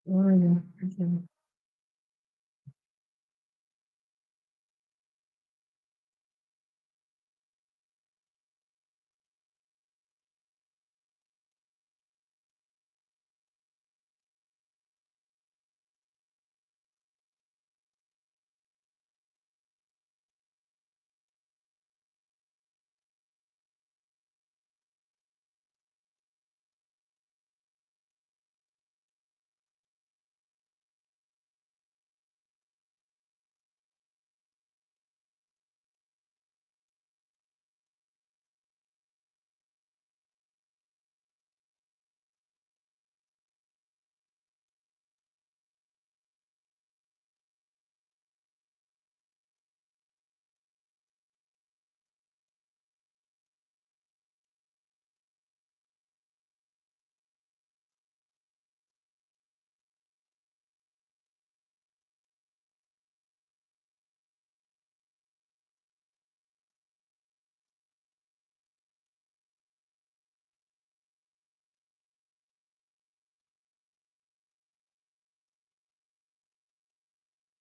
Oh, yeah. Okay.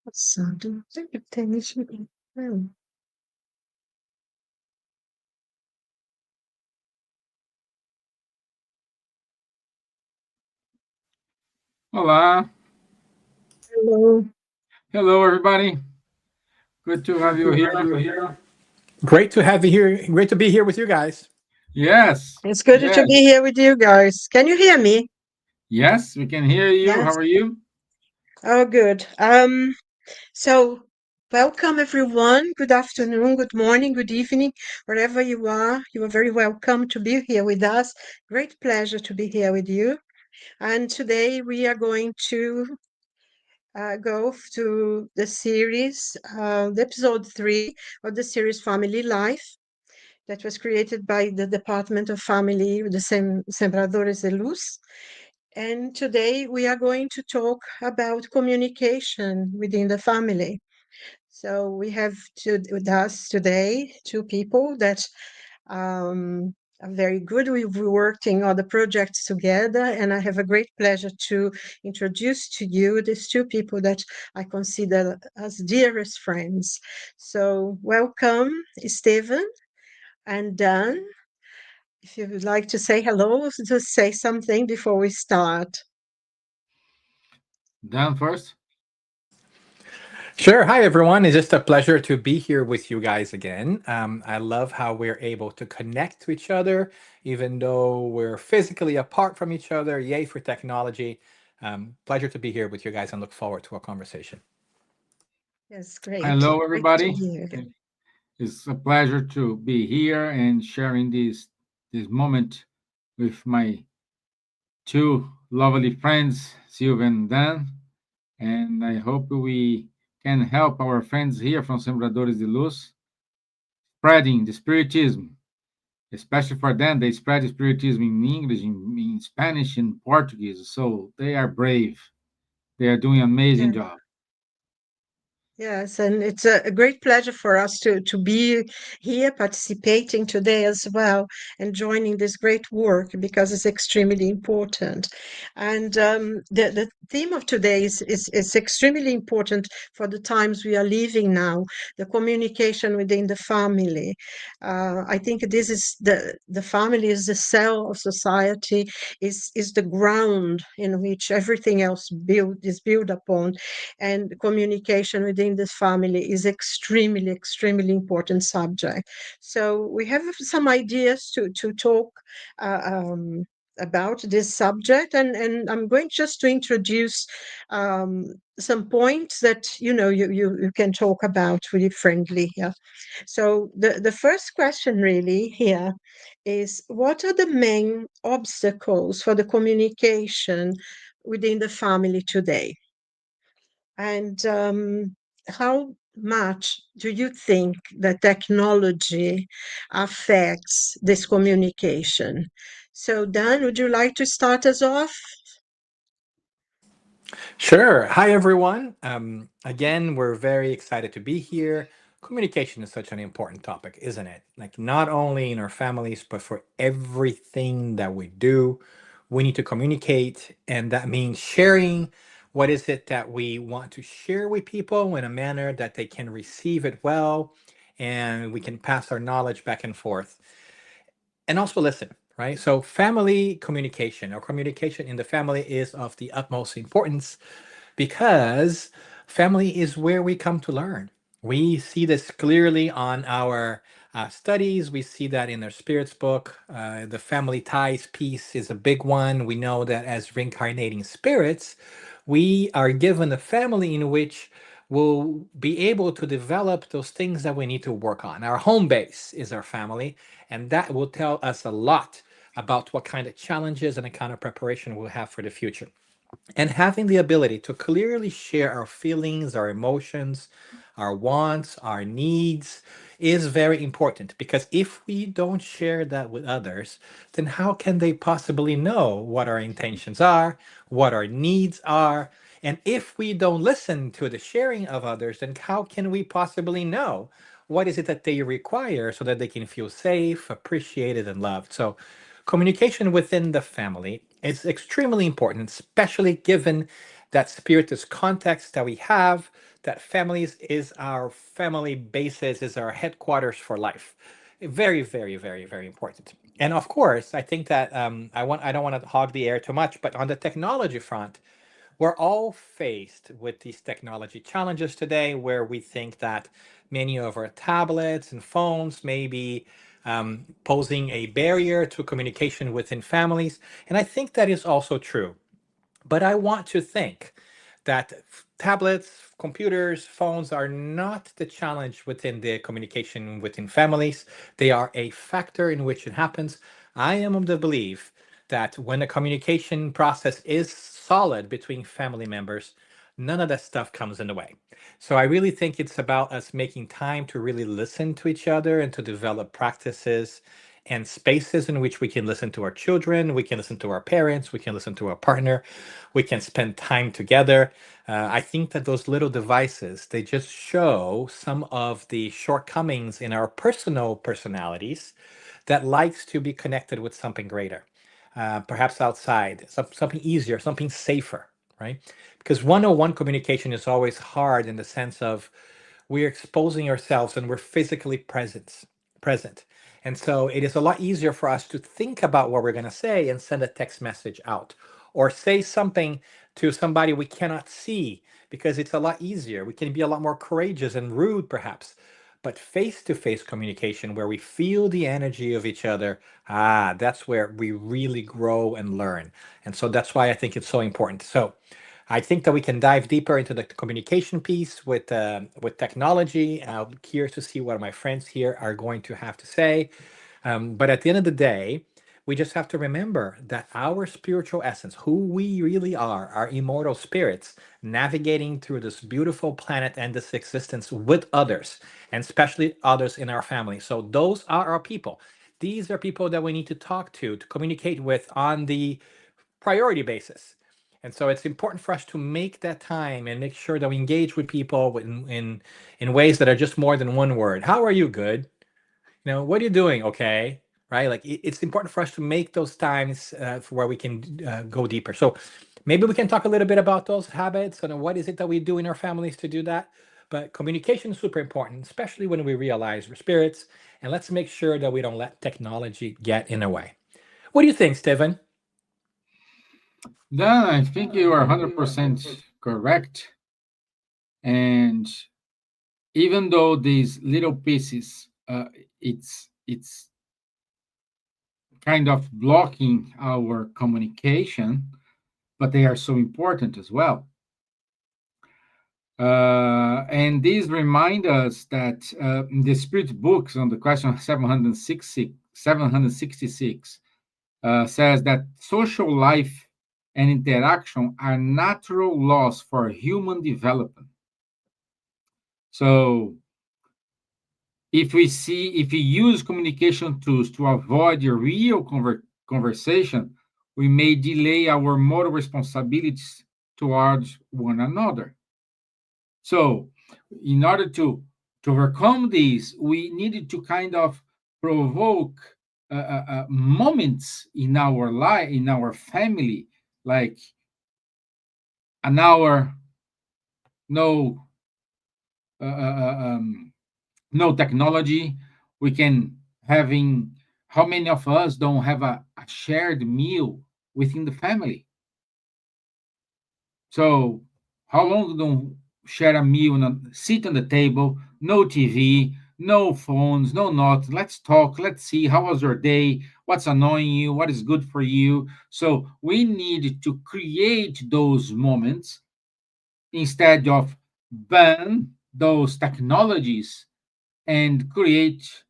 Passado. Sempre tem isso. Hum. Olá. Hello. Hello, everybody. Good to have you here. Great to have you here. Great to be here with you guys. Yes. It's good to Yes. be here with you guys. Can you hear me? Yes, we can hear you. How Yes. are you? Oh, good. So welcome everyone. Good afternoon, good morning, good evening, wherever you are. You are very welcome to be here with us. Great pleasure to be here with you. And today we are going to to the series, the episode 3 of the series Family Life that was created by the Department of Family, the Sembradores de Luz. And today we are going to talk about communication within the family. So we have with us today two people that are very good. We've worked in other projects together, and I have a great pleasure to introduce to you these two people that I consider as dearest friends. So welcome, Stephen and Dan. If you would like to say hello, just say something before we start. Dan first. Sure. Hi, everyone. It's just a pleasure to be here with you guys again. I love how we're able to connect to each other, even though we're physically apart from each other. Yay for technology. Pleasure to be here with you guys and look forward to our conversation. Yes, great. Hello, Great to everybody. hear. It's a pleasure to be here and sharing this moment with my two lovely friends, Sylvan and Dan. And I hope we can help our friends here from Sembradores de Luz spreading the Spiritism, especially for them. They spread the Spiritism in English, in Spanish, and Portuguese. So they are brave. They are doing an amazing Yeah. job. Yes, and it's a great pleasure for us to be here participating today as well and joining this great work because it's extremely important. And the theme of today is extremely important for the times we are living now, the communication within the family. I think this is the family is the cell of society, is the ground in which everything else is built upon, and communication within this family is extremely important subject. So we have some ideas to talk uh, um, about this subject, and I'm going just to introduce some points that you can talk about really friendly here. So the first question really here is, what are the main obstacles for the communication within the family today? And how much do you think that technology affects this communication? So, Dan, would you like to start us off? Sure. Hi, everyone. Again, we're very excited to be here. Communication is such an important topic, isn't it? Like, not only in our families, but for everything that we do, we need to communicate. And that means sharing What is it that we want to share with people in a manner that they can receive it well, and we can pass our knowledge back and forth? And also listen, right? So, family communication or communication in the family is of the utmost importance because family is where we come to learn. We see this clearly on our studies. We see that in our spirits book. The family ties piece is a big one. We know that as reincarnating spirits, we are given a family in which we'll be able to develop those things that we need to work on. Our home base is our family, and that will tell us a lot about what kind of challenges and the kind of preparation we'll have for the future. And having the ability to clearly share our feelings, our emotions, our wants, our needs is very important, because if we don't share that with others, then how can they possibly know what our intentions are, what our needs are? And if we don't listen to the sharing of others, then how can we possibly know what is it that they require so that they can feel safe, appreciated, and loved? So communication within the family is extremely important, especially given that spiritist context that we have, that families is our family basis, is our headquarters for life. Very, very, very, very important. And of course, I think that I don't want to hog the air too much, but on the technology front, we're all faced with these technology challenges today, where we think that many of our tablets and phones may be posing a barrier to communication within families. And I think that is also true. But I want to think that tablets, computers, phones are not the challenge within the communication within families. They are a factor in which it happens. I am of the belief that when the communication process is solid between family members, none of that stuff comes in the way. So I really think it's about us making time to really listen to each other and to develop practices and spaces in which we can listen to our children, we can listen to our parents, we can listen to our partner, we can spend time together. I think that those little devices, they just show some of the shortcomings in our personal personalities that likes to be connected with something greater, perhaps outside, something easier, something safer, right? Because one-on-one communication is always hard in the sense of we're exposing ourselves and we're physically present. And so it is a lot easier for us to think about what we're going to say and send a text message out, or say something to somebody we cannot see, because it's a lot easier. We can be a lot more courageous and rude, perhaps. But face-to-face communication, where we feel the energy of each other, that's where we really grow and learn. And so that's why I think it's so important. So I think that we can dive deeper into the communication piece with technology. I'm curious to see what my friends here are going to have to say. But at the end of the day, we just have to remember that our spiritual essence, who we really are, our immortal spirits, navigating through this beautiful planet and this existence with others, and especially others in our family. So those are our people. These are people that we need to talk to communicate with on the priority basis. And so it's important for us to make that time and make sure that we engage with people in ways that are just more than one word. How are you? Good. What are you doing? Okay. Right. Like it's important for us to make those times for where we can go deeper. So maybe we can talk a little bit about those habits and what is it that we do in our families to do that. But communication is super important, especially when we realize we're spirits. And let's make sure that we don't let technology get in the way. What do you think, Stephen? Dan, I think you are 100% correct. And even though these little pieces, it's kind of blocking our communication, but they are so important as well. And these remind us that in the spirit books on the question 766 says that social life and interaction are natural laws for human development. So if we use communication tools to avoid a real conversation, we may delay our moral responsibilities towards one another. So in order to overcome this, we needed to kind of provoke moments in our life, in our family, like an hour, no uh, uh, um, no technology. We can having, how many of us don't have a shared meal within the family? So how long don't share a meal and sit on the table, no TV, no phones, no notes. Let's talk. Let's see how was your day, what's annoying you, what is good for you. So we need to create those moments instead of ban those technologies and create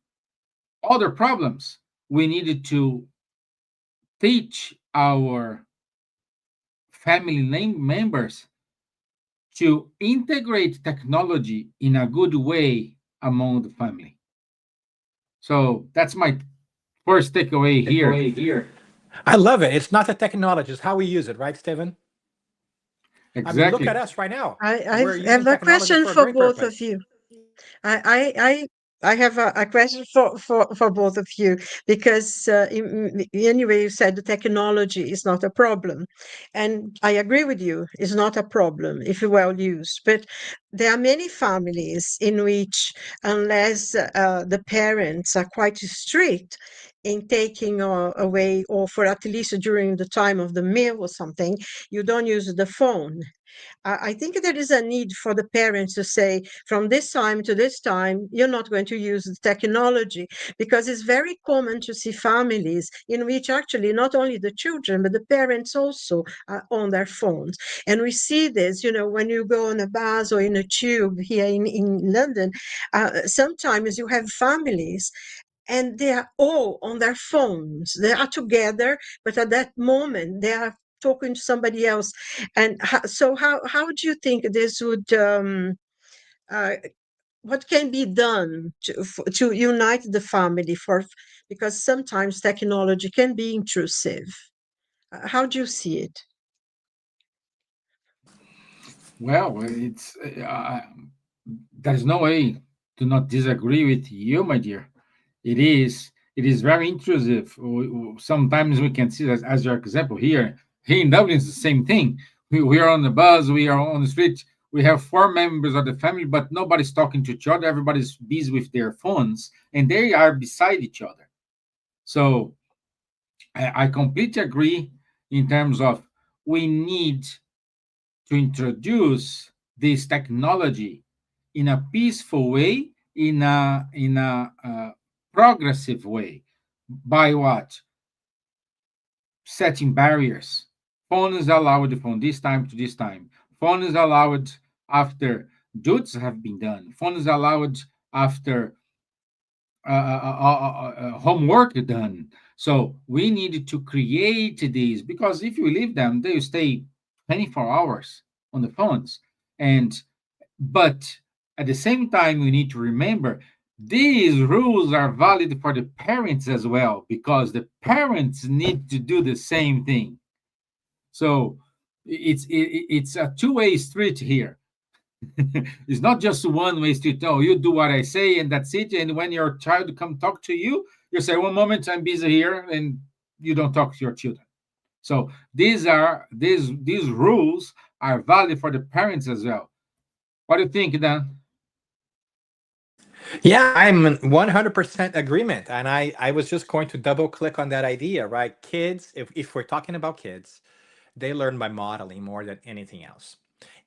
other problems. We needed to teach our family members to integrate technology in a good way among the family. So that's my first takeaway here. Takeaway here. I love it. It's not the technology, it's how we use it, right, Stephen? I mean, look at Exactly. us right now. I We're using have a technology question for a for great both of purpose. you. I have a question for both of you because anyway, you said the technology is not a problem. And I agree with you, it's not a problem if well used. But there are many families in which, unless the parents are quite strict in taking away, or for at least during the time of the meal or something, you don't use the phone. I think there is a need for the parents to say, from this time to this time, you're not going to use the technology, because it's very common to see families in which actually not only the children, but the parents also are on their phones. And we see this, when you go on a bus or in a tube here in London, sometimes you have families and they are all on their phones. They are together, but at that moment they are talking to somebody else. And so how do you think this would uh, what can be done to unite the family, because sometimes technology can be intrusive? How do you see it? Well, it's there's no way to not disagree with you, my dear. It is very intrusive. Sometimes we can see that as your example here. Here in Dublin, it's the same thing. We are on the bus, we are on the street. We have four members of the family, but nobody's talking to each other. Everybody's busy with their phones, and they are beside each other. So I completely agree in terms of we need to introduce this technology in a peaceful way, in a progressive way. By what? Setting barriers. Phone is allowed from this time to this time. Phone is allowed after duties have been done. Phone is allowed after homework done. So we needed to create these, because if you leave them, they stay 24 hours on the phones. And but at the same time, we need to remember these rules are valid for the parents as well, because the parents need to do the same thing. So it's a two-way street here. It's not just one way street. No, you do what I say and that's it. And when your child come talk to you, you say, "One moment, I'm busy here," and you don't talk to your children. So these rules are valid for the parents as well. What do you think, Dan? Yeah, I'm in 100% agreement. And I was just going to double click on that idea, right? Kids, if we're talking about kids, they learn by modeling more than anything else.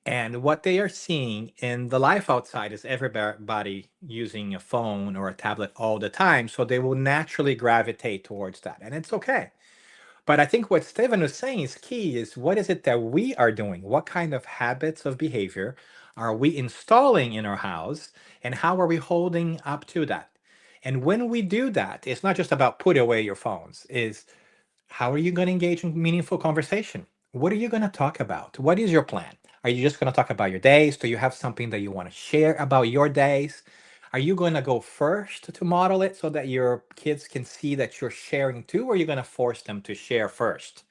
And what they are seeing in the life outside is everybody using a phone or a tablet all the time. So they will naturally gravitate towards that. And it's okay. But I think what Stephen was saying is key is what is it that we are doing? What kind of habits of behavior are we installing in our house? And how are we holding up to that? And when we do that, it's not just about put away your phones, is how are you going to engage in meaningful conversation? What are you going to talk about? What is your plan? Are you just going to talk about your days? Do you have something that you want to share about your days? Are you going to go first to model it so that your kids can see that you're sharing too, or are you going to force them to share first?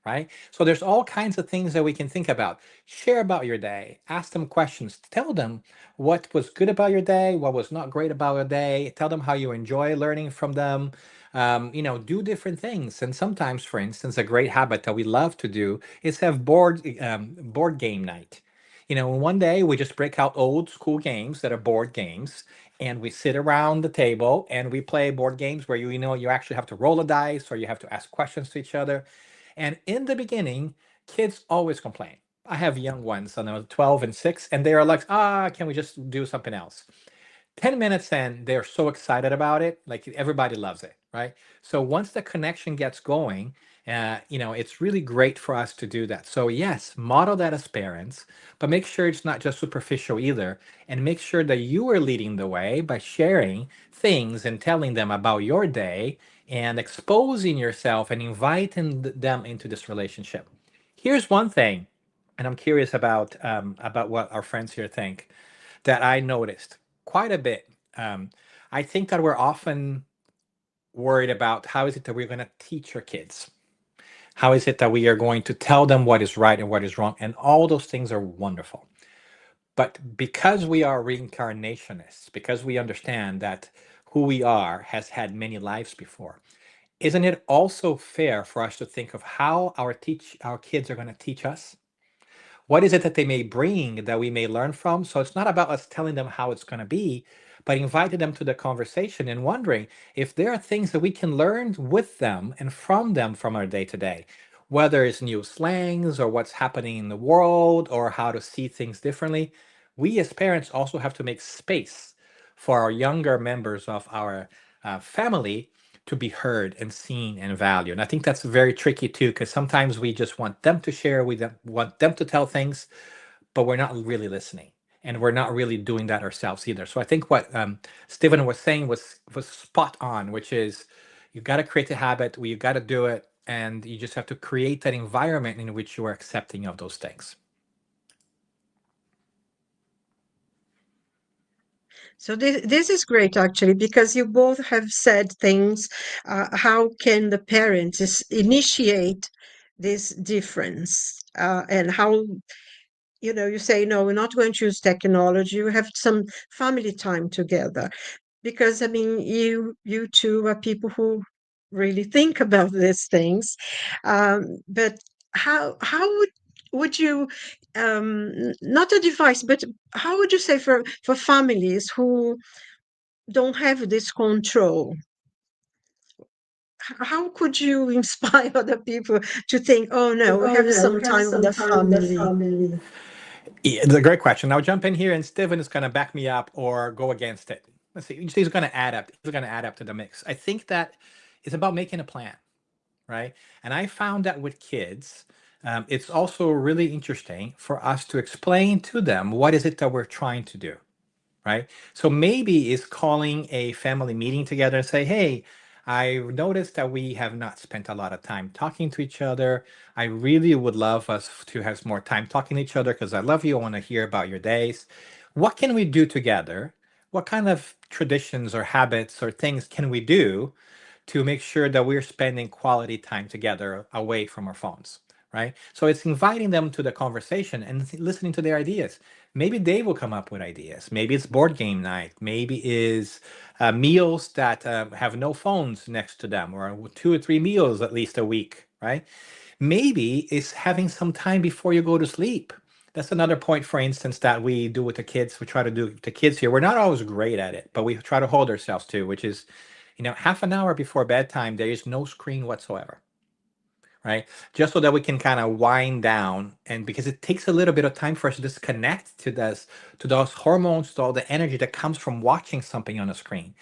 right? So there's all kinds of things that we can think about. Share about your day, ask them questions, tell them what was good about your day, what was not great about your day, tell them how you enjoy learning from them. Do different things. And sometimes, for instance, a great habit that we love to do is have board game night. One day we just break out old school games that are board games, and we sit around the table and we play board games where you actually have to roll a dice or you have to ask questions to each other. And in the beginning, kids always complain. I have young ones, 12 and 6, and they are like, can we just do something else? 10 minutes in, they're so excited about it. Like everybody loves it, right? So once the connection gets going, it's really great for us to do that. So yes, model that as parents, but make sure it's not just superficial either. And make sure that you are leading the way by sharing things and telling them about your day and exposing yourself and inviting them into this relationship. Here's one thing, and I'm curious about what our friends here think, that I noticed quite a bit. I think that we're often worried about how is it that we're going to teach our kids? How is it that we are going to tell them what is right and what is wrong? And all those things are wonderful. But because we are reincarnationists, because we understand that who we are has had many lives before, isn't it also fair for us to think of how our kids are going to teach us? What is it that they may bring that we may learn from? So it's not about us telling them how it's going to be, but inviting them to the conversation and wondering if there are things that we can learn with them and from them from our day to day, whether it's new slangs or what's happening in the world or how to see things differently. We as parents also have to make space for our younger members of our family to be heard and seen and valued. And I think that's very tricky too, because sometimes we just want them to share, want them to tell things, but we're not really listening. And we're not really doing that ourselves either. So I think what Stephen was saying was spot on, which is you got to create a habit, you got to do it, and you just have to create that environment in which you are accepting of those things. So this is great actually, because you both have said things. How can the parents initiate this difference? And how, you say, no, we're not going to use technology. You have some family time together. Because I mean, you two are people who really think about these things. But how would you not a device, but how would you say for families who don't have this control? How could you inspire other people to think, oh no, we Oh have no, some we have time with some the time with the family? family. It's a great question. I'll jump in here, and Stephen is going to back me up or go against it. Let's see. He's going to add up. He's going to add up to the mix. I think that it's about making a plan, right? And I found that with kids, it's also really interesting for us to explain to them what is it that we're trying to do, right? So maybe it's calling a family meeting together and say, hey, I noticed that we have not spent a lot of time talking to each other. I really would love us to have more time talking to each other because I love you. I want to hear about your days. What can we do together? What kind of traditions or habits or things can we do to make sure that we're spending quality time together away from our phones, right? So it's inviting them to the conversation and listening to their ideas. Maybe they will come up with ideas. Maybe it's board game night. Maybe is meals that have no phones next to them, or 2 or 3 meals at least a week, right? Maybe it's having some time before you go to sleep. That's another point, for instance, that we do with the kids. We try to do with the kids here. We're not always great at it, but we try to hold ourselves to, which is, half an hour before bedtime, there is no screen whatsoever, right? Just so that we can kind of wind down, and because it takes a little bit of time for us to disconnect to those hormones, to all the energy that comes from watching something on a screen.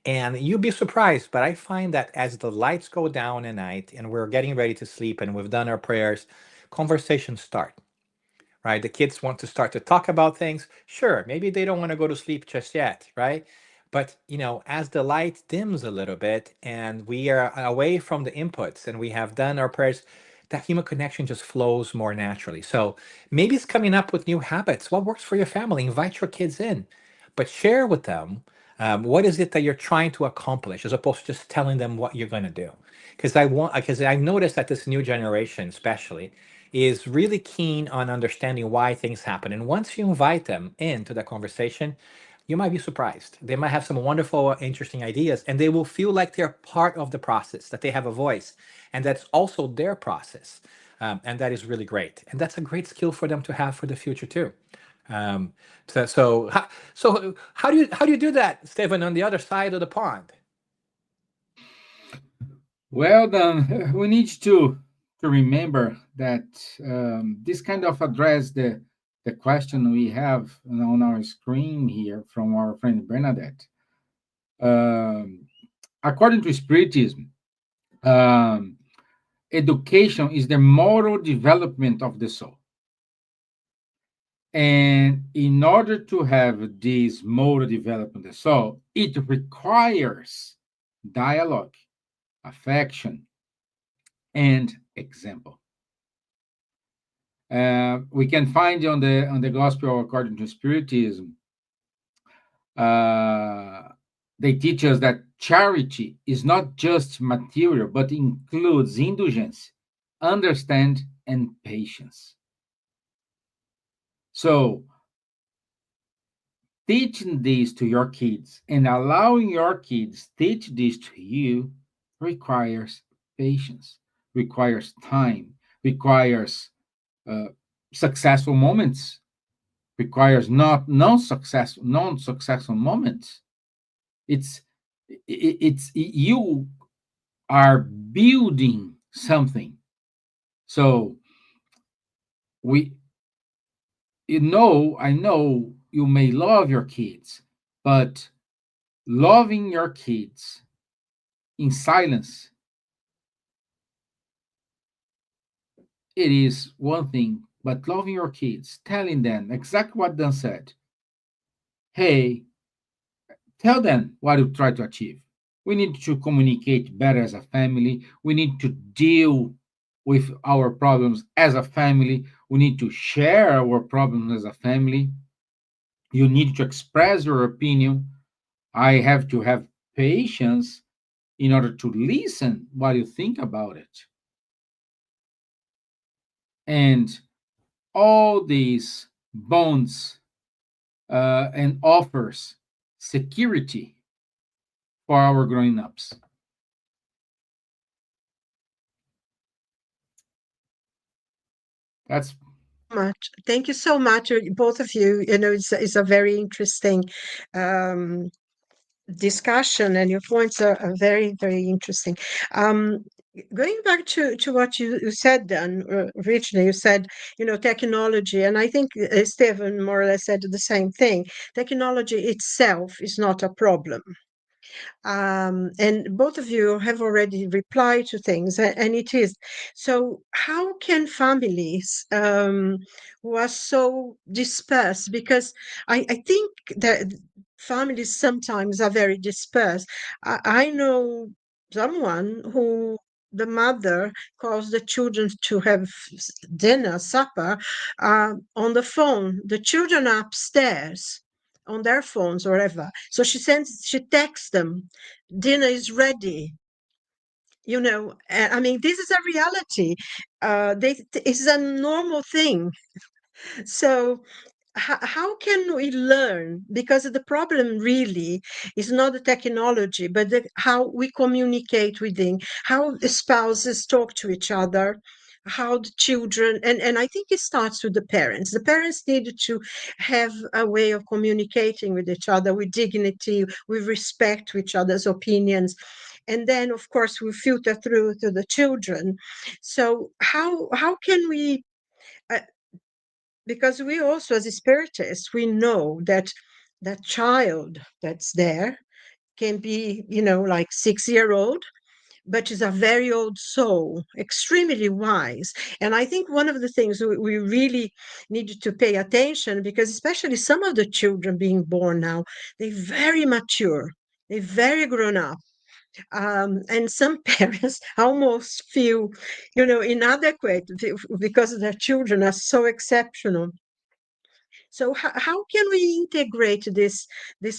And you'd be surprised, but I find that as the lights go down at night and we're getting ready to sleep and we've done our prayers, conversations start, right? The kids want to start to talk about things. Sure, maybe they don't want to go to sleep just yet, right? But as the light dims a little bit and we are away from the inputs and we have done our prayers, that human connection just flows more naturally. So maybe it's coming up with new habits. What works for your family? Invite your kids in, but share with them What is it that you're trying to accomplish, as opposed to just telling them what you're going to do? Because I've noticed that this new generation, especially, is really keen on understanding why things happen. And once you invite them into the conversation, you might be surprised. They might have some wonderful, interesting ideas, and they will feel like they're part of the process, that they have a voice, and that's also their process. And that is really great. And that's a great skill for them to have for the future too. Um, how do you do that, Stephen, on the other side of the pond? Well, then we need to remember that this kind of address the question we have on our screen here from our friend Bernadette. Um, According to Spiritism, um, education is the moral development of the soul. And in order to have this moral development of the soul, it requires dialogue, affection, and example. We can find on the Gospel according to Spiritism, uh, they teach us that charity is not just material, but includes indulgence, understand, and patience. So, teaching this to your kids and allowing your kids teach this to you requires patience, requires time, requires uh, successful moments, requires not non-successful moments. It's it's you are building something. So we I know you may love your kids, but loving your kids in silence, it is one thing. But loving your kids, telling them exactly what Dan said. Hey, tell them what you try to achieve. We need to communicate better as a family. We need to deal with our problems as a family. We need to share our problems as a family. You need to express your opinion. I have to have patience in order to listen what you think about it. And all these bonds and offers security for our growing ups. That's Much. Thank you so much, both of you. You know, it's a very interesting um, discussion, and your points are very, very interesting. Um, Going back to what you said, then, originally, you said, you know, technology, and I think Stephen more or less said the same thing. Technology itself is not a problem. And both of you have already replied to things, and it is. So, how can families who are so dispersed, because I think that families sometimes are very dispersed. I know someone who the mother calls the children to have dinner, supper, on the phone. The children are upstairs on their phones or whatever. So she texts them, dinner is ready. You know, I mean, this is a reality. It's a normal thing. So how can we learn? Because the problem really is not the technology, but how we communicate within, how the spouses talk to each other, how the children, and I think it starts with the parents. The parents need to have a way of communicating with each other with dignity, with respect to each other's opinions. And then, of course, we filter through to the children. So how can we uh, because we also, as spiritists, we know that that child that's there can be, you know, like 6 year old, but is a very old soul, extremely wise. And I think one of the things we really need to pay attention, because especially some of the children being born now, they're very mature, they're very grown up. And some parents almost feel, you know, inadequate because their children are so exceptional. So how can we integrate this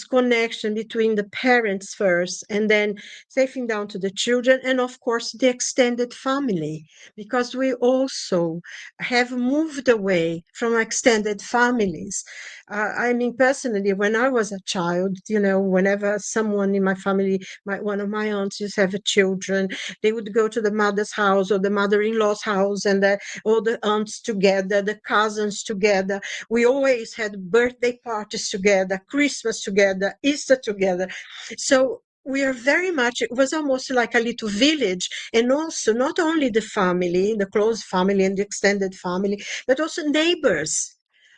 connection between the parents first and then taking down to the children and of course the extended family? Because we also have moved away from extended families. I mean, personally, when I was a child, whenever someone in my family, one of my aunts used to have children, they would go to the mother's house or the mother-in-law's house, and all the aunts together, the cousins together. We always had birthday parties together, Christmas together, Easter together. So we are very much, it was almost like a little village. And also, not only the family, the close family and the extended family, but also neighbors.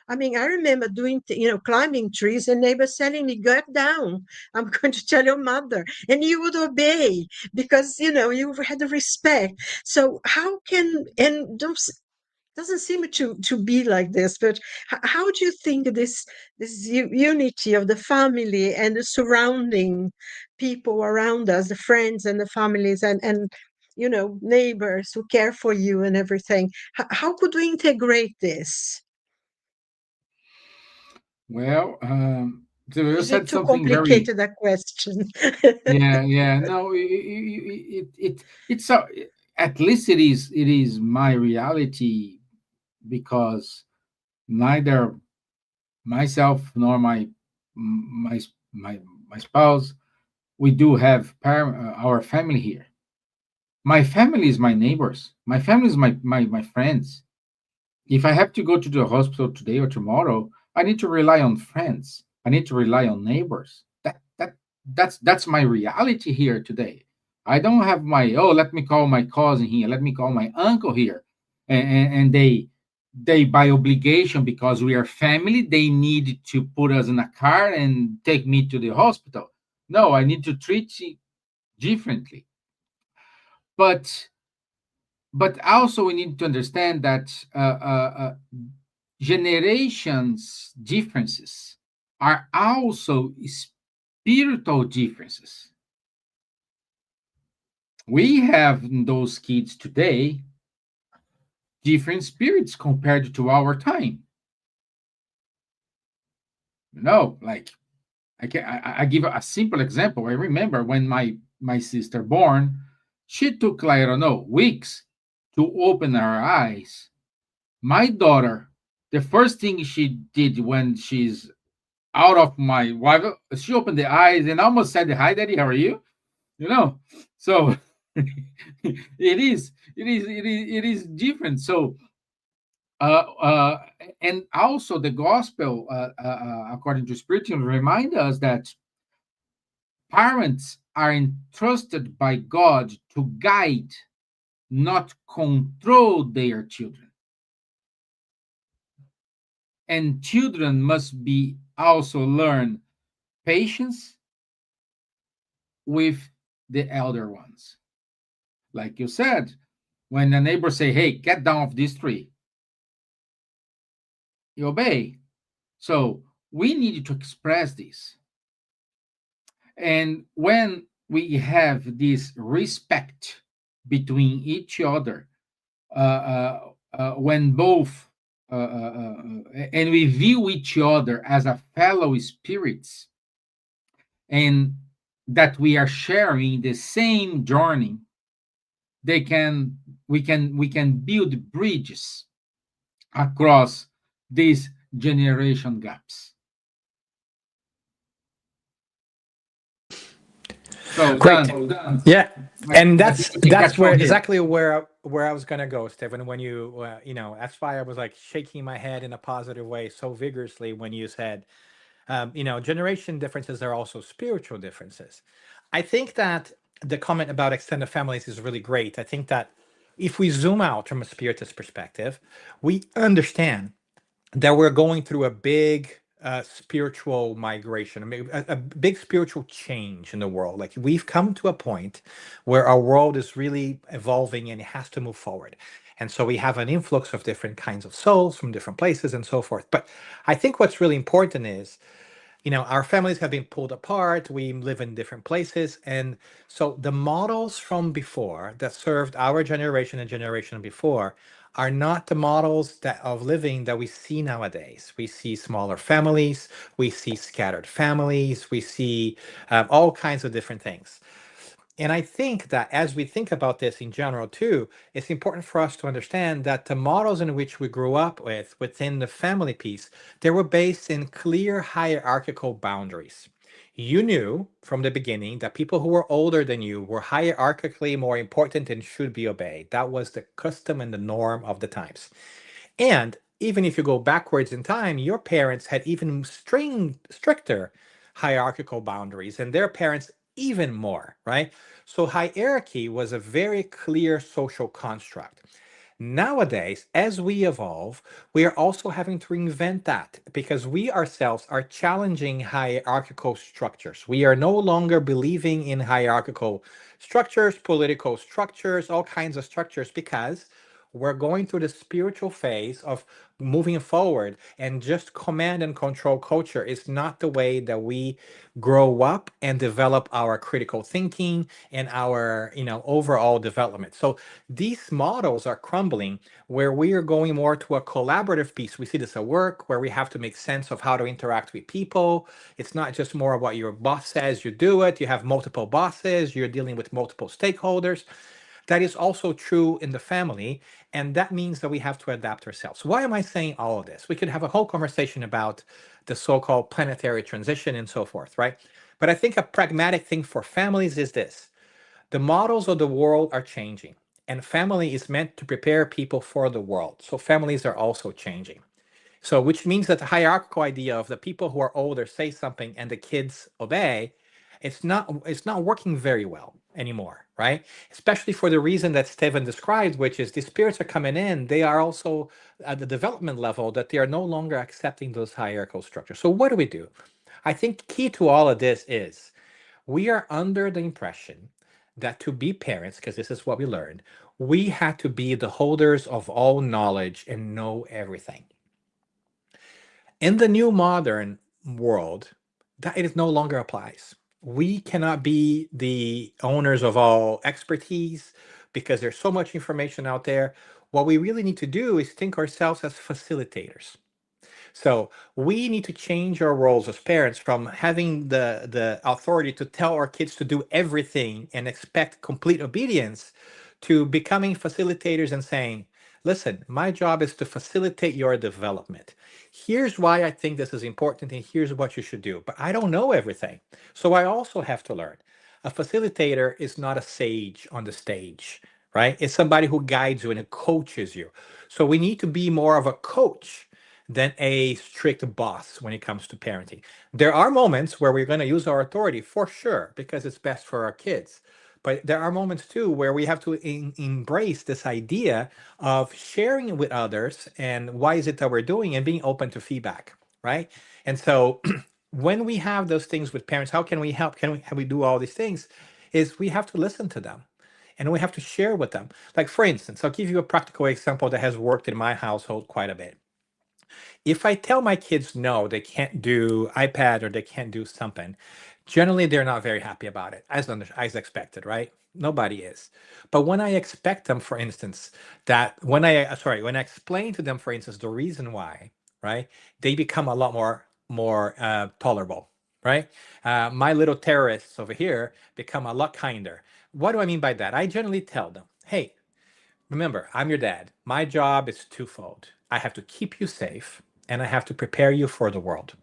I mean, I remember doing, climbing trees and neighbors telling me, get down. I'm going to tell your mother. And you would obey because, you had the respect. So how can, and those, doesn't seem to be like this, but how do you think this unity of the family and the surrounding people around us, the friends and the families and neighbors who care for you and everything, how could we integrate this? Well, so you Is it said too something very, complicated a question? yeah. No, it's a, at least it is my reality, because neither myself nor my spouse, we do have our family here. My family is my neighbors. My family is my friends. If I have to go to the hospital today or tomorrow, I need to rely on friends. I need to rely on neighbors. That's my reality here today. I don't have my, oh, let me call my cousin here, let me call my uncle here, and they by obligation, because we are family, they need to put us in a car and take me to the hospital. No, I need to treat it differently. But also we need to understand that generations differences are also spiritual differences. We have in those kids today different spirits compared to our time. Like I give a simple example. I remember when my sister born, she took, like, I don't know, weeks to open her eyes. My daughter, the first thing she did when she's out of my wife, she opened the eyes and almost said, "Hi, Daddy, how are you?" You know, so it is different. So, and also the gospel, according to spiritual, remind us that parents are entrusted by God to guide, not control their children. And children must be also learn patience with the elder ones. Like you said, when a neighbor say, "Hey, get down off this tree," you obey. So we need to express this. And when we have this respect between each other, when both and we view each other as a fellow spirits, and that we are sharing the same journey, they can we can build bridges across these generation gaps. So Great. Dan, Yeah, and I that's think we can that's catch where from here. exactly where I was gonna go, Stephen. When you that's why I was like shaking my head in a positive way so vigorously when you said, generation differences are also spiritual differences. I think that the comment about extended families is really great. I think that if we zoom out from a spiritist perspective, we understand that we're going through a big spiritual migration, I mean, a big spiritual change in the world. Like we've come to a point where our world is really evolving and it has to move forward. And so we have an influx of different kinds of souls from different places and so forth. But I think what's really important is, our families have been pulled apart. We live in different places. And so the models from before that served our generation and generation before are not the models that of living that we see nowadays. We see smaller families, we see scattered families, we see all kinds of different things. And I think that as we think about this in general too, it's important for us to understand that the models in which we grew up with within the family piece, they were based in clear hierarchical boundaries. You knew from the beginning that people who were older than you were hierarchically more important and should be obeyed. That was the custom and the norm of the times. And even if you go backwards in time, your parents had even stricter hierarchical boundaries, and their parents even more, right? So hierarchy was a very clear social construct. Nowadays, as we evolve, we are also having to reinvent that because we ourselves are challenging hierarchical structures. We are no longer believing in hierarchical structures, political structures, all kinds of structures, because we're going through the spiritual phase of moving forward, and just command and control culture is not the way that we grow up and develop our critical thinking and our overall development. So these models are crumbling, where we are going more to a collaborative piece. We see this at work, where we have to make sense of how to interact with people. It's not just more of what your boss says, you do it. You have multiple bosses, you're dealing with multiple stakeholders. That is also true in the family, and that means that we have to adapt ourselves. Why am I saying all of this? We could have a whole conversation about the so-called planetary transition and so forth, right? But I think a pragmatic thing for families is this: the models of the world are changing, and family is meant to prepare people for the world. So families are also changing. So, which means that the hierarchical idea of the people who are older say something and the kids obey, it's not working very well anymore, right? Especially for the reason that Stephen described, which is the spirits are coming in. They are also at the development level that they are no longer accepting those hierarchical structures. So, what do we do? I think key to all of this is we are under the impression that to be parents, because this is what we learned, we had to be the holders of all knowledge and know everything. In the new modern world, that it no longer applies. We cannot be the owners of all expertise because there's so much information out there. What we really need to do is think ourselves as facilitators. So we need to change our roles as parents from having the authority to tell our kids to do everything and expect complete obedience to becoming facilitators and saying, listen, my job is to facilitate your development. Here's why I think this is important, and here's what you should do. But I don't know everything. So I also have to learn. A facilitator is not a sage on the stage, right? It's somebody who guides you and coaches you. So we need to be more of a coach than a strict boss when it comes to parenting. There are moments where we're going to use our authority for sure because it's best for our kids. But there are moments too where we have to embrace this idea of sharing it with others and why is it that we're doing and being open to feedback, right? And so when we have those things with parents, how can we help? Can we do all these things? Is we have to listen to them and we have to share with them. Like, for instance, I'll give you a practical example that has worked in my household quite a bit. If I tell my kids no, they can't do iPad or they can't do something, generally they're not very happy about it, as expected, right? Nobody is. But when I expect them, for instance, that when I explain to them, for instance, the reason why, right, they become a lot more tolerable, right? My little terrorists over here become a lot kinder. What do I mean by that? I generally tell them, hey, remember, I'm your dad. My job is twofold. I have to keep you safe and I have to prepare you for the world.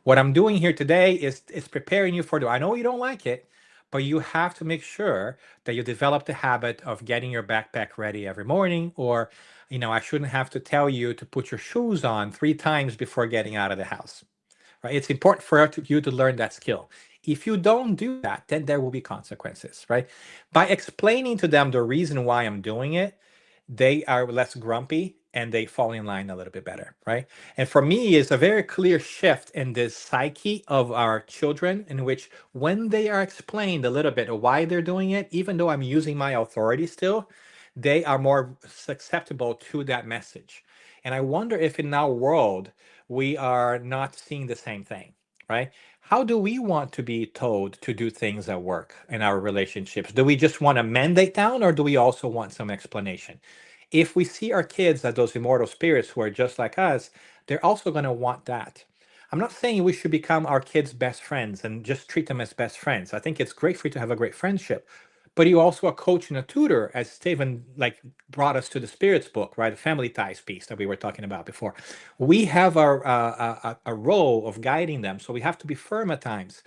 What I'm doing here today is preparing you for the I know you don't like it, but you have to make sure that you develop the habit of getting your backpack ready every morning, or I shouldn't have to tell you to put your shoes on 3 times before getting out of the house. Right? It's important for you to learn that skill. If you don't do that, then there will be consequences, right? By explaining to them the reason why I'm doing it, they are less grumpy and they fall in line a little bit better, right? And for me, it's a very clear shift in the psyche of our children, in which when they are explained a little bit of why they're doing it, even though I'm using my authority still, they are more susceptible to that message. And I wonder if in our world, we are not seeing the same thing, right? How do we want to be told to do things at work in our relationships? Do we just want a mandate down or do we also want some explanation? If we see our kids as those immortal spirits who are just like us, they're also going to want that. I'm not saying we should become our kids' best friends and just treat them as best friends. I think it's great for you to have a great friendship, but you also a coach and a tutor, as Stephen like brought us to the spirits book, right? The family ties piece that we were talking about before. We have a role of guiding them, so we have to be firm at times,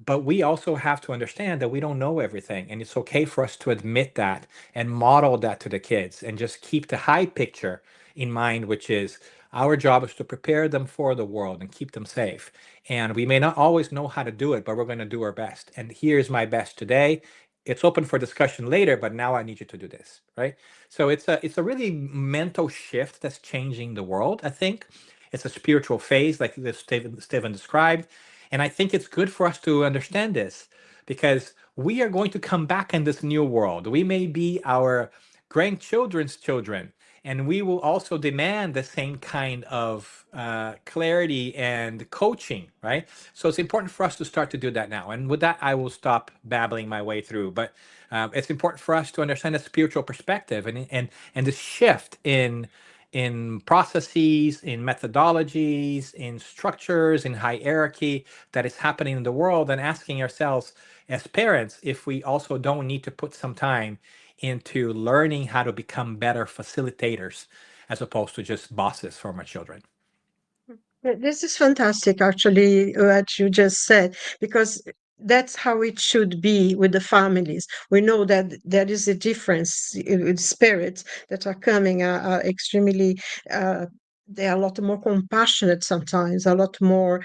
but we also have to understand that we don't know everything, and it's okay for us to admit that and model that to the kids and just keep the high picture in mind, which is our job is to prepare them for the world and keep them safe. And we may not always know how to do it, but we're going to do our best. And here's my best today. It's open for discussion later, but now I need you to do this, right? So it's a really mental shift that's changing the world, I think. It's a spiritual phase, like this Stephen described. And I think it's good for us to understand this, because we are going to come back in this new world. We may be our grandchildren's children, and we will also demand the same kind of clarity and coaching, right? So it's important for us to start to do that now. And with that, I will stop babbling my way through. But it's important for us to understand the spiritual perspective and the shift in processes, in methodologies, in structures, in hierarchy that is happening in the world, and asking ourselves as parents if we also don't need to put some time into learning how to become better facilitators as opposed to just bosses for our children. This is fantastic, actually, what you just said, because that's how it should be with the families. We know that there is a difference in spirits that are coming are extremely. They are a lot more compassionate sometimes, a lot more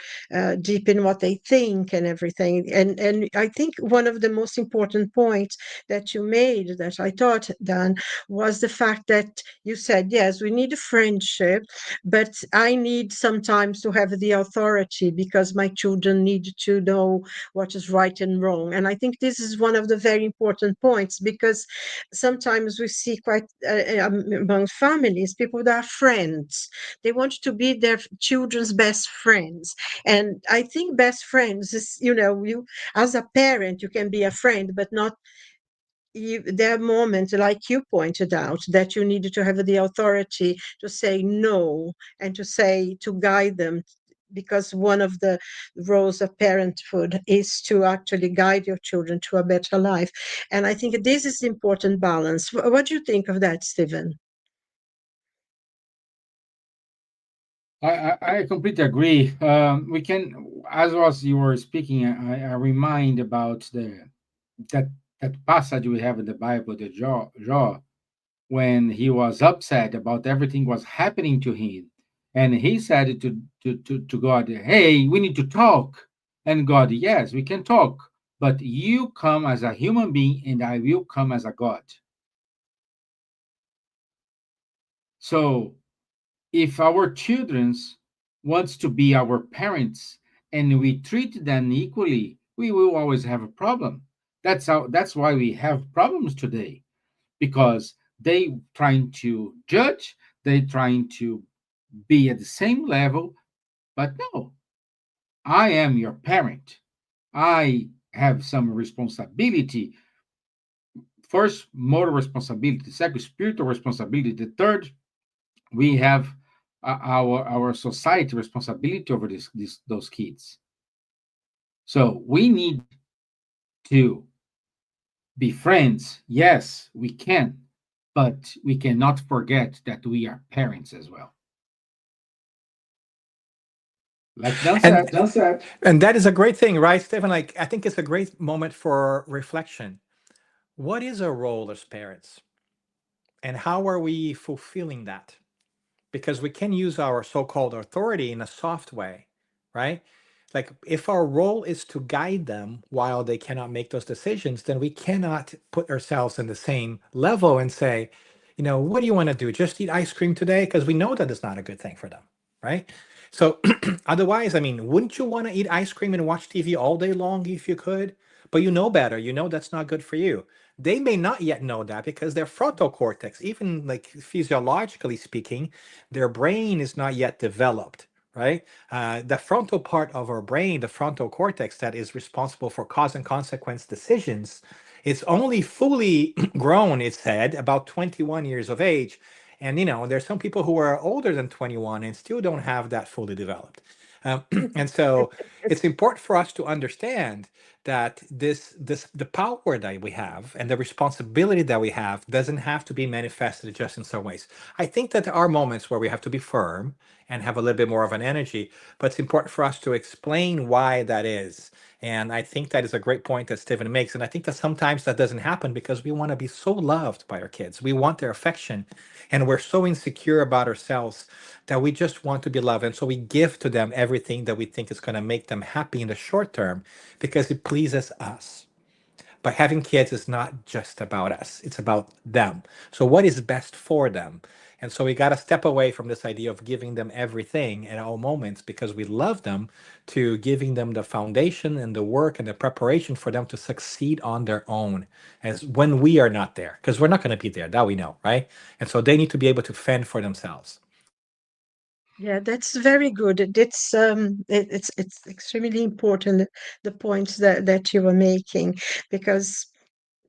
deep in what they think and everything. And I think one of the most important points that you made, that I thought, Dan, was the fact that you said, yes, we need a friendship, but I need sometimes to have the authority because my children need to know what is right and wrong. And I think this is one of the very important points, because sometimes we see quite among families, people that are friends. They want to be their children's best friends. And I think best friends is, you as a parent, you can be a friend, but not there are moments, like you pointed out, that you need to have the authority to say no and to guide them, because one of the roles of parenthood is to actually guide your children to a better life. And I think this is the important balance. What do you think of that, Stephen? I completely agree. We can, as was you were speaking, I remind about that that passage we have in the Bible, the Jaw, when he was upset about everything was happening to him, and he said to God, "Hey, we need to talk." And God, yes, we can talk, but you come as a human being, and I will come as a God. So if our children wants to be our parents and we treat them equally, we will always have a problem. That's why we have problems today, because they trying to judge, they trying to be at the same level. But no, I am your parent. I have some responsibility. First, moral responsibility. Second, spiritual responsibility. The third, we have our society responsibility over those kids. So we need to be friends. Yes, we can, but we cannot forget that we are parents as well. Like Dan And said, and that is a great thing, right, Stephen? Like I think it's a great moment for reflection. What is our role as parents? And how are we fulfilling that? Because we can use our so-called authority in a soft way, right? Like if our role is to guide them while they cannot make those decisions, then we cannot put ourselves in the same level and say, what do you want to do? Just eat ice cream today? Because we know that is not a good thing for them, right? So otherwise, I mean, wouldn't you want to eat ice cream and watch TV all day long if you could? But you know better. You know that's not good for you. They may not yet know that because their frontal cortex, even like physiologically speaking, their brain is not yet developed, right? The frontal part of our brain, the frontal cortex that is responsible for cause and consequence decisions, It's only fully grown, it said, about 21 years of age. And, there's some people who are older than 21 and still don't have that fully developed. And so it's important for us to understand that the power that we have and the responsibility that we have doesn't have to be manifested just in some ways. I think that there are moments where we have to be firm and have a little bit more of an energy, but it's important for us to explain why that is. And I think that is a great point that Stephen makes. And I think that sometimes that doesn't happen because we want to be so loved by our kids. We want their affection, and we're so insecure about ourselves that we just want to be loved. And so we give to them everything that we think is going to make them happy in the short term because it pleases us. But having kids is not just about us, it's about them. So, what is best for them? And so, we got to step away from this idea of giving them everything at all moments because we love them, to giving them the foundation and the work and the preparation for them to succeed on their own as when we are not there, because we're not going to be there, that we know, right? And so, they need to be able to fend for themselves. Yeah, that's very good. It's extremely important, the points that you were making, because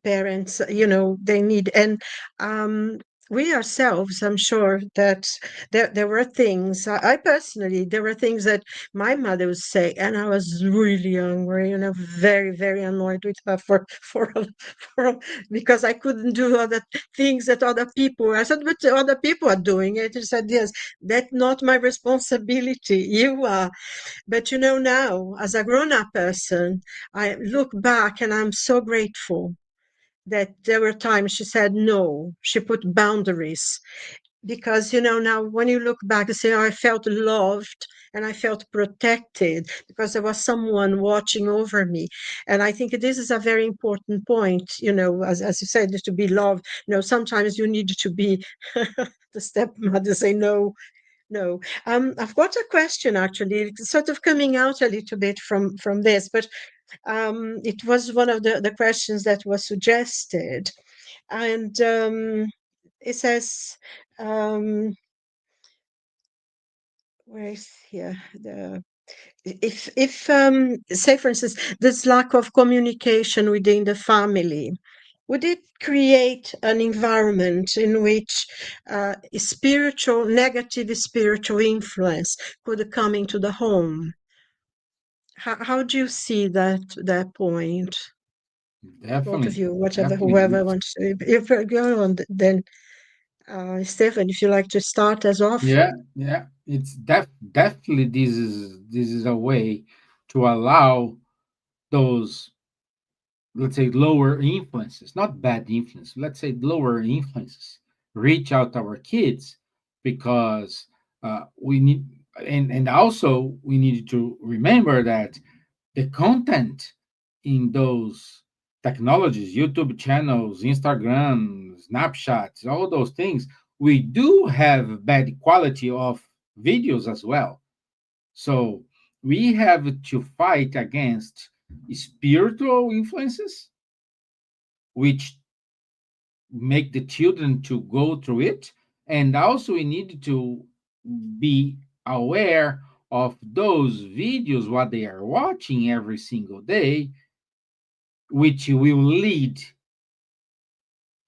parents, they need, and um we ourselves, I'm sure that there were things, I personally, there were things that my mother would say, and I was really angry, very, very annoyed with her for because I couldn't do other things that other people. I said, but other people are doing it. She said, yes, that's not my responsibility. You are. But now, as a grown-up person, I look back and I'm so grateful that there were times she said no, she put boundaries. Because, now when you look back and say, oh, I felt loved and I felt protected because there was someone watching over me. And I think this is a very important point, as you said, to be loved. Sometimes you need to be the stepmother say no, no. I've got a question, actually, sort of coming out a little bit from this, but it was one of the questions that was suggested. And it says, where is here? If say, for instance, this lack of communication within the family, would it create an environment in which negative spiritual influence could come into the home? How do you see that point? Both of Definitely, you, definitely. whoever wants to. If we go on, then Stefan, if you like to start us off. Yeah, yeah. It's definitely this is a way to allow those, let's say, lower influences, not bad influence, let's say lower influences, reach out to our kids, because we need, and also we need to remember that the content in those technologies, YouTube channels, Instagram, Snapchats, all those things, we do have bad quality of videos as well. So we have to fight against spiritual influences, which make the children to go through it, and also we need to be aware of those videos what they are watching every single day, which will lead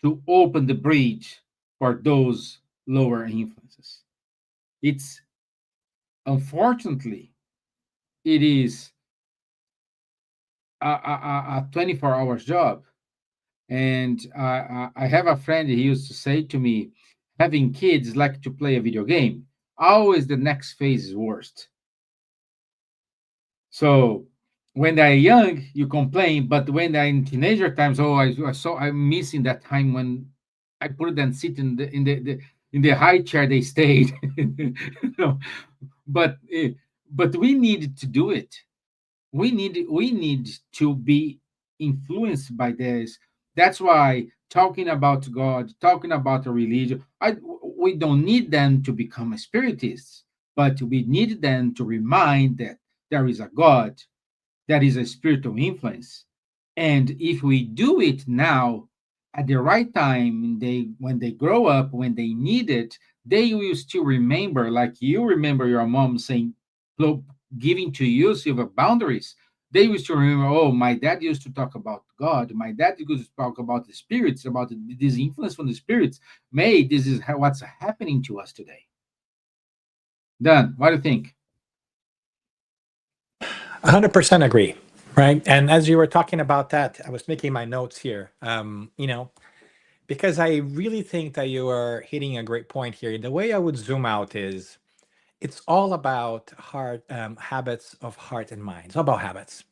to open the bridge for those lower influences. It's, unfortunately, it is a 24 hours job. And I have a friend, he used to say to me, having kids is like to play a video game. Always the next phase is worst. So when they're young, you complain, but when they're in teenager times, oh, I'm missing that time when I put them sit in the high chair they stayed. You know? But but we need to do it. We need to be influenced by this. That's why talking about God, talking about a religion, we don't need them to become spiritists, but we need them to remind that there is a God, that is a spiritual influence. And if we do it now at the right time, they when they grow up, when they need it, they will still remember, like you remember your mom saying, giving to you silver boundaries. they used to remember, oh, my dad used to talk about God. My dad used to talk about the spirits, about this influence from the spirits. May, this is what's happening to us today. Dan, what do you think? 100% agree. Right. And as you were talking about that, I was making my notes here. Because I really think that you are hitting a great point here. The way I would zoom out is it's all about heart habits of heart and mind. It's all about habits.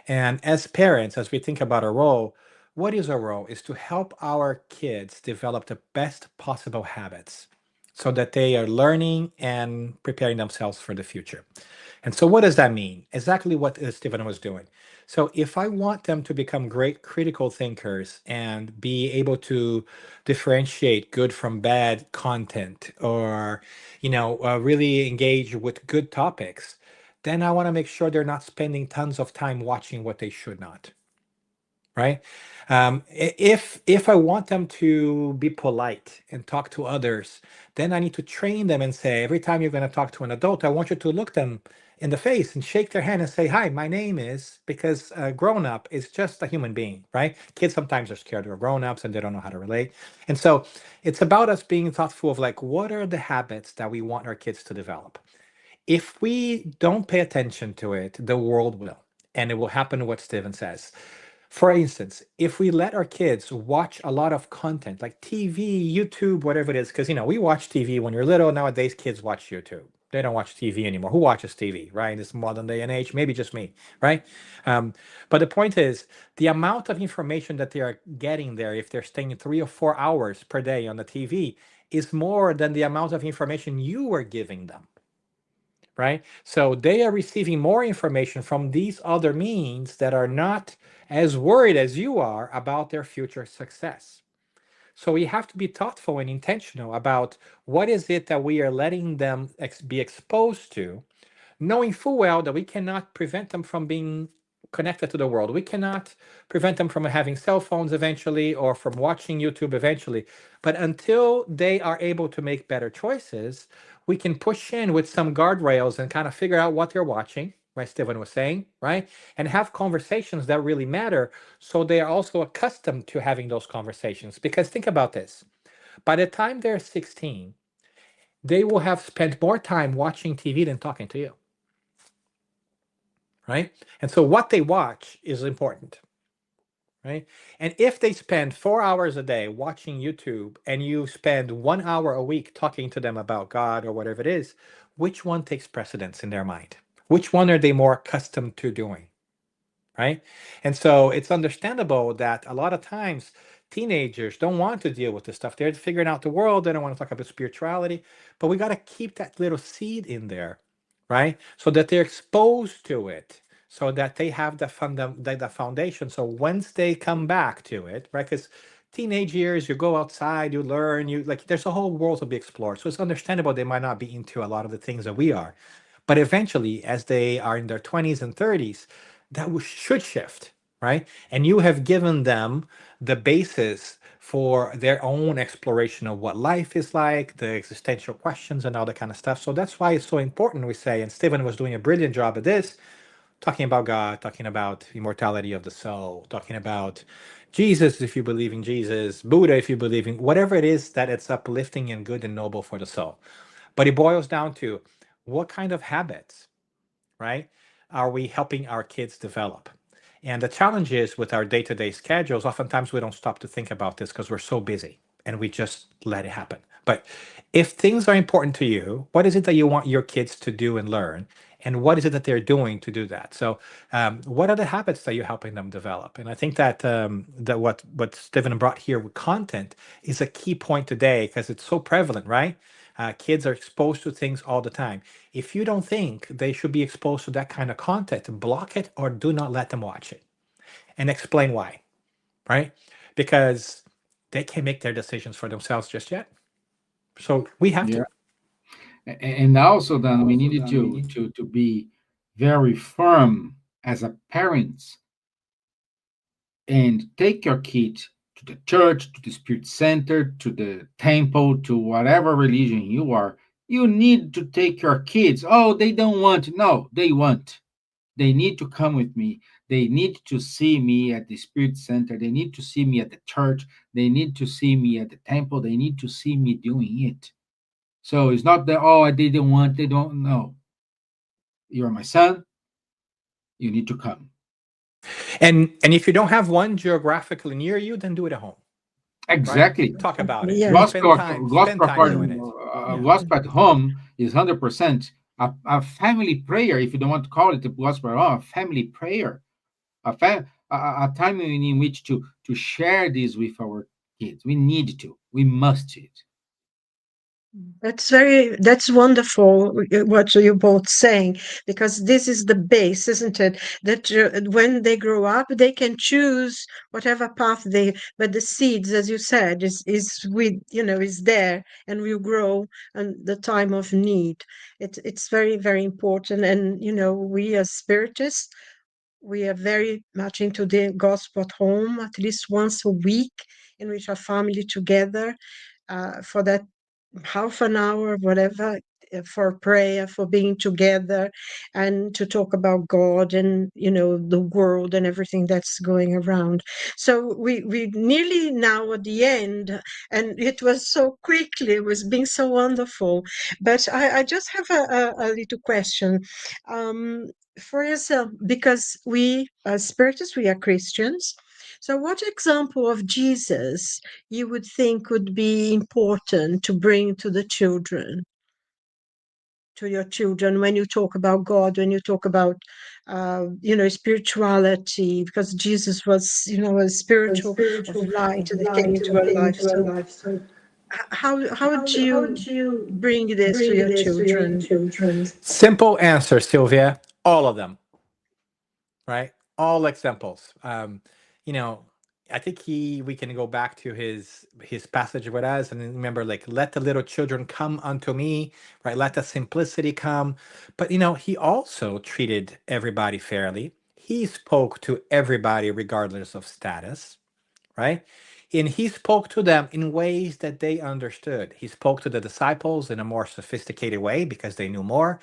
And as parents, as we think about our role, what is our role? Is to help our kids develop the best possible habits so that they are learning and preparing themselves for the future. And so, what does that mean? Exactly what Stephen was doing. So, if I want them to become great critical thinkers and be able to differentiate good from bad content, or really engage with good topics, then I want to make sure they're not spending tons of time watching what they should not. Right? If I want them to be polite and talk to others, then I need to train them and say, every time you're going to talk to an adult, I want you to look them in the face and shake their hand and say, "Hi, my name is," because a grown up is just a human being, right? Kids sometimes are scared of grown ups and they don't know how to relate. And so it's about us being thoughtful of like, what are the habits that we want our kids to develop? If we don't pay attention to it, the world will. And it will happen what Steven says. For instance, if we let our kids watch a lot of content like TV, YouTube, whatever it is, because we watch TV when you're little. Nowadays, kids watch YouTube. They don't watch TV anymore. Who watches TV, right? In this modern day and age, maybe just me, right? But the point is, the amount of information that they are getting there, if they're staying 3 or 4 hours per day on the TV, is more than the amount of information you are giving them, right? So they are receiving more information from these other means that are not as worried as you are about their future success. So we have to be thoughtful and intentional about what is it that we are letting them be exposed to, knowing full well that we cannot prevent them from being connected to the world. We cannot prevent them from having cell phones eventually or from watching YouTube eventually. But until they are able to make better choices, we can push in with some guardrails and kind of figure out what they're watching, like Stephen was saying, right? And have conversations that really matter so they are also accustomed to having those conversations. Because think about this. By the time they're 16, they will have spent more time watching TV than talking to you. Right? And so what they watch is important. Right? And if they spend 4 hours a day watching YouTube and you spend 1 hour a week talking to them about God or whatever it is, which one takes precedence in their mind? Which one are they more accustomed to doing? Right? And so it's understandable that a lot of times teenagers don't want to deal with this stuff. They're figuring out the world. They don't want to talk about spirituality, but we got to keep that little seed in there, right? So that they're exposed to it, so that they have the foundation. So once they come back to it, right? Because teenage years, you go outside, you learn, you like, there's a whole world to be explored. So it's understandable they might not be into a lot of the things that we are. But eventually, as they are in their 20s and 30s, that should shift, right? And you have given them the basis for their own exploration of what life is like, the existential questions, and all that kind of stuff. So that's why it's so important, we say, and Stephen was doing a brilliant job at this, talking about God, talking about immortality of the soul, talking about Jesus, if you believe in Jesus, Buddha, if you believe in whatever it is that it's uplifting and good and noble for the soul. But it boils down to what kind of habits, right, are we helping our kids develop? And the challenge is with our day-to-day schedules, oftentimes we don't stop to think about this because we're so busy and we just let it happen. But if things are important to you, what is it that you want your kids to do and learn? And what is it that they're doing to do that? So, what are the habits that you're helping them develop? And I think that that what Stephen brought here with content is a key point today because it's so prevalent, right? Kids are exposed to things all the time. If you don't think they should be exposed to that kind of content, block it or do not let them watch it. And explain why, right? Because they can't make their decisions for themselves just yet. So we have Yeah. to. And also then we needed to be very firm as a parents and take your kid to the church, to the spirit center, to the temple, to whatever religion you are. You need to take your kids. Oh, they don't want. No, they want. They need to come with me. They need to see me at the Spirit Center. They need to see me at the church. They need to see me at the temple. They need to see me doing it. So it's not that, oh, I didn't want, they don't know. You're my son. You need to come. And if you don't have one geographically near you, then do it at home. Right? Exactly. Talk about it. Yeah. Gospel, Spend time gospel, doing it. Yeah. gospel at home is 100% a family prayer. If you don't want to call it a gospel at home, a family prayer, a time in which to share this with our kids. We need to. We must it. That's wonderful what you're both saying, because this is the base, isn't it? That when they grow up, they can choose whatever path but the seeds, as you said, is is there and will grow in the time of need. It's very, very important. And, we as spiritists, we are very much into the gospel at home, at least once a week, in which our family together for that half an hour, whatever, for prayer, for being together, and to talk about God and the world and everything that's going around. So we nearly now at the end, and it was so quickly. It was being so wonderful. But I just have a little question. Um, for yourself, because we are spiritists, we are Christians. So, what example of Jesus you would think would be important to bring to the children, to your children, when you talk about God, when you talk about, spirituality, because Jesus was, a spiritual of light that came into our life. So, how would you bring this to your children? Simple answer, Sylvia. All of them. Right? All examples. You know, I think we can go back to his passage with us and remember, like, let the little children come unto me, right? Let the simplicity come. But he also treated everybody fairly. He spoke to everybody regardless of status, right? And he spoke to them in ways that they understood. He spoke to the disciples in a more sophisticated way because they knew more,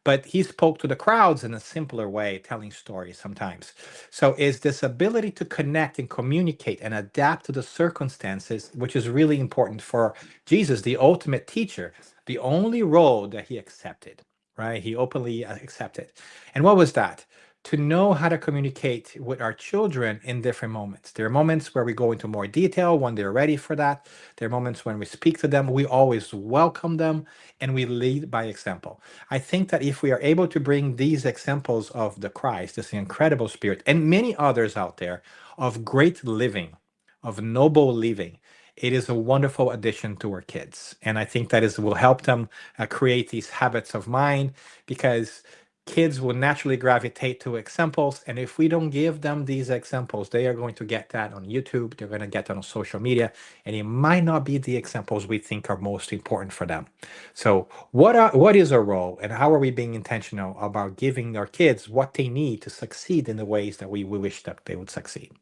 but he spoke to the crowds in a simpler way, telling stories sometimes. So is this ability to connect and communicate and adapt to the circumstances, which is really important for Jesus, the ultimate teacher, the only role that he accepted, right? He openly accepted. And what was that? To know how to communicate with our children in different moments. There are moments where we go into more detail when they're ready for that. There are moments when we speak to them, we always welcome them, and we lead by example. I think that if we are able to bring these examples of the Christ, this incredible spirit, and many others out there of great living, of noble living, it is a wonderful addition to our kids. And I think that will help them create these habits of mind, because kids will naturally gravitate to examples. And if we don't give them these examples, they are going to get that on YouTube, they're going to get that on social media, and it might not be the examples we think are most important for them. So what is our role, and how are we being intentional about giving our kids what they need to succeed in the ways that we wish that they would succeed?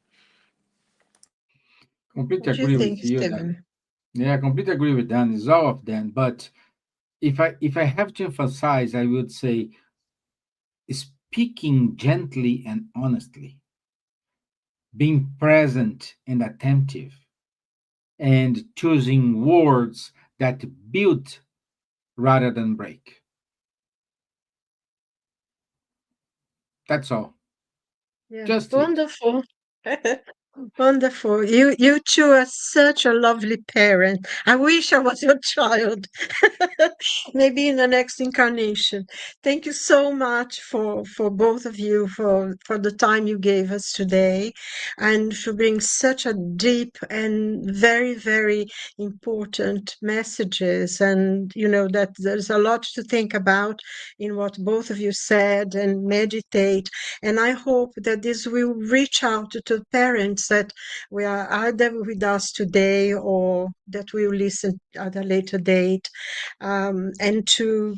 Completely What do you agree think, with you, Dan. Stephen? Yeah, I completely agree with Dan. It's all of them. But if I have to emphasize, I would say speaking gently and honestly, being present and attentive, and choosing words that build rather than break. That's all. Yeah, Just it. wonderful. Wonderful. You two are such a lovely parent. I wish I was your child. Maybe in the next incarnation. Thank you so much for both of you for the time you gave us today, and for bringing such a deep and very, very important messages. And that there's a lot to think about in what both of you said, and meditate. And I hope that this will reach out to parents that we are either with us today, or that will listen at a later date, and to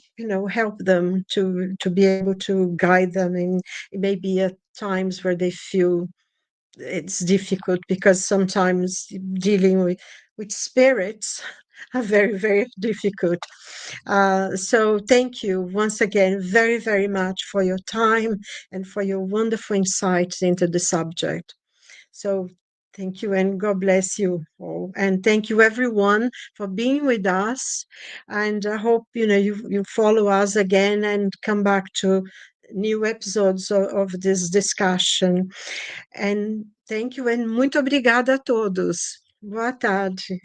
help them to be able to guide them in maybe at times where they feel it's difficult, because sometimes dealing with spirits Very, very difficult. So thank you once again very, very much for your time and for your wonderful insights into the subject. So thank you and God bless you all. And thank you everyone for being with us. And I hope you follow us again and come back to new episodes of this discussion. And thank you and muito obrigada a todos. Boa tarde.